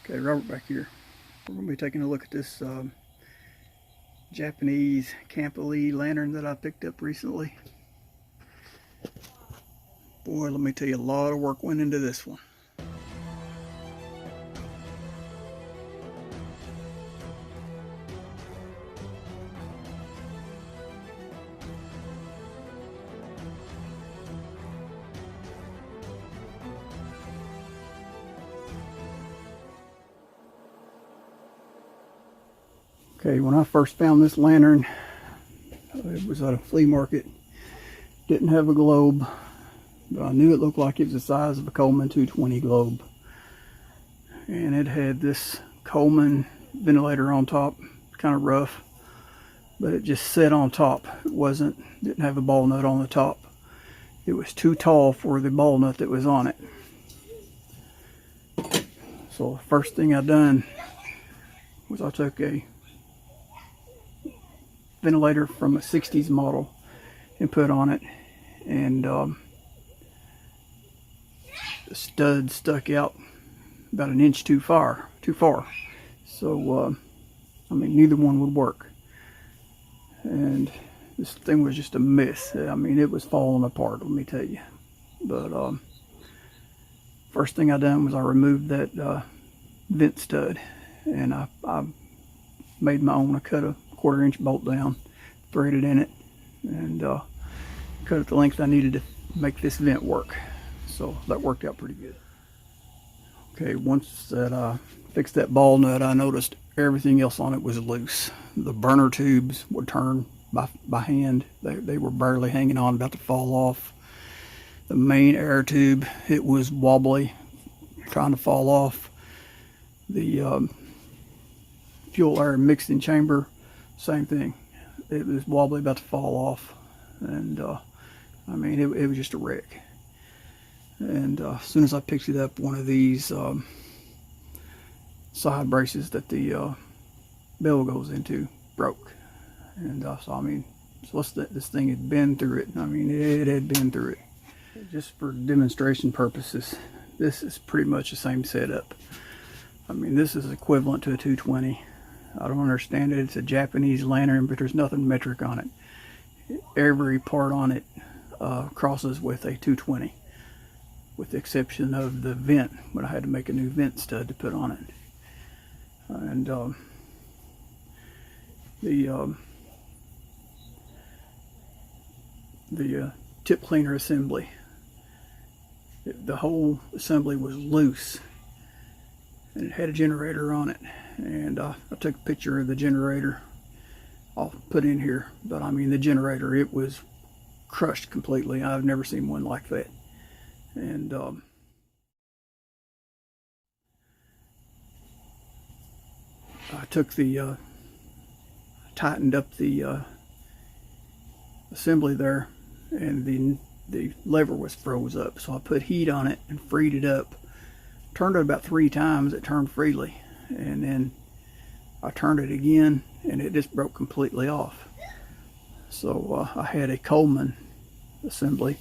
Okay, Robert back here. We're going to be taking a look at this Japanese Campalete lantern that I picked up recently. Boy, let me tell you, a lot of work went into this one. Okay, when I first found this lantern, it was at a flea market. Didn't have a globe, but I knew it looked like it was the size of a Coleman 220 globe. And it had this Coleman ventilator on top, kind of rough, but it just sat on top. Didn't have a ball nut on the top. It was too tall for the ball nut that was on it. So the first thing I done was I took a ventilator from a 60s model and put on it, and the stud stuck out about an inch too far. So I mean, neither one would work, and this thing was just a mess. I mean, it was falling apart, let me tell you. But first thing I done was I removed that vent stud, and I made my own. I cut a 1/4 inch bolt down, threaded in it, and cut it the length I needed to make this vent work. So that worked out pretty good. Okay, once that I fixed that ball nut, I noticed everything else on it was loose. The burner tubes would turn by hand. They were barely hanging on, about to fall off. The main air tube, it was wobbly, trying to fall off. The fuel air mixing chamber, same thing. It was wobbly, about to fall off, and I mean, it was just a wreck. And as soon as I picked it up, one of these side braces that the bell goes into broke. And so I mean, this thing had been through it. I mean, it had been through it. Just for demonstration purposes, this is pretty much the same setup. I mean, this is equivalent to a 220. I don't understand it. It's a Japanese lantern, but there's nothing metric on it. Every part on it crosses with a 220, with the exception of the vent, but I had to make a new vent stud to put on it. And the tip cleaner assembly, the whole assembly was loose, and it had a generator on it. And I took a picture of the generator. I'll put in here, but I mean, the generator, it was crushed completely. I've never seen one like that. And I took tightened up the assembly there, and the lever was froze up. So I put heat on it and freed it up. Turned it about 3 times. It turned freely. And then I turned it again, and it just broke completely off. So I had a Coleman assembly,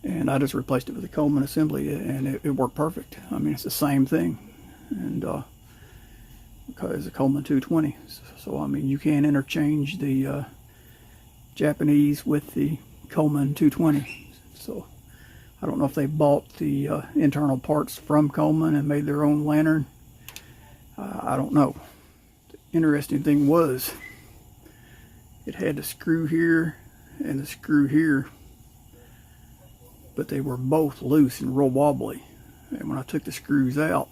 and I just replaced it with a Coleman assembly, and it worked perfect. I mean, it's the same thing, and because it's a Coleman 220. So I mean, you can interchange the Japanese with the Coleman 220. So I don't know if they bought the internal parts from Coleman and made their own lantern. I don't know. The interesting thing was, it had a screw here and a screw here, but they were both loose and real wobbly. And when I took the screws out,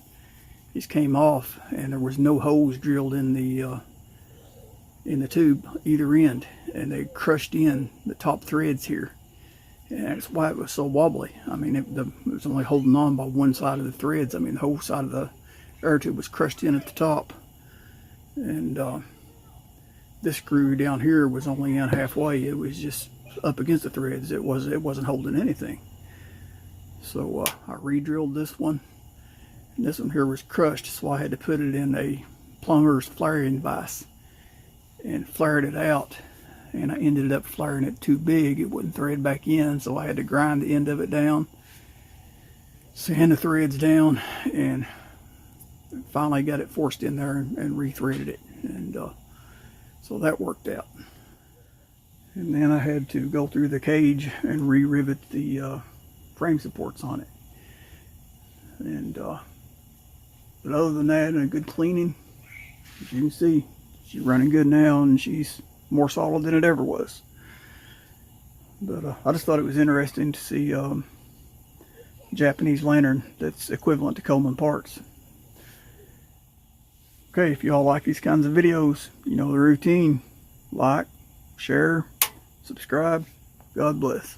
these came off, and there was no holes drilled in the tube either end, and they crushed in the top threads here, and that's why it was so wobbly. I mean, it was only holding on by one side of the threads. I mean, the whole side of the air tube was crushed in at the top, and this screw down here was only in halfway. It was just up against the threads. It wasn't holding anything. So I re-drilled this one, and this one here was crushed, so I had to put it in a plumber's flaring vise and flared it out, and I ended up flaring it too big. It wouldn't thread back in, so I had to grind the end of it down, sand the threads down, and finally got it forced in there and rethreaded it, and so that worked out. And then I had to go through the cage and re-rivet the frame supports on it. And but other than that, and a good cleaning, as you can see, she's running good now, and she's more solid than it ever was. But I just thought it was interesting to see Japanese lantern that's equivalent to Coleman parts. Okay, if y'all like these kinds of videos, you know the routine. Like, share, subscribe. God bless.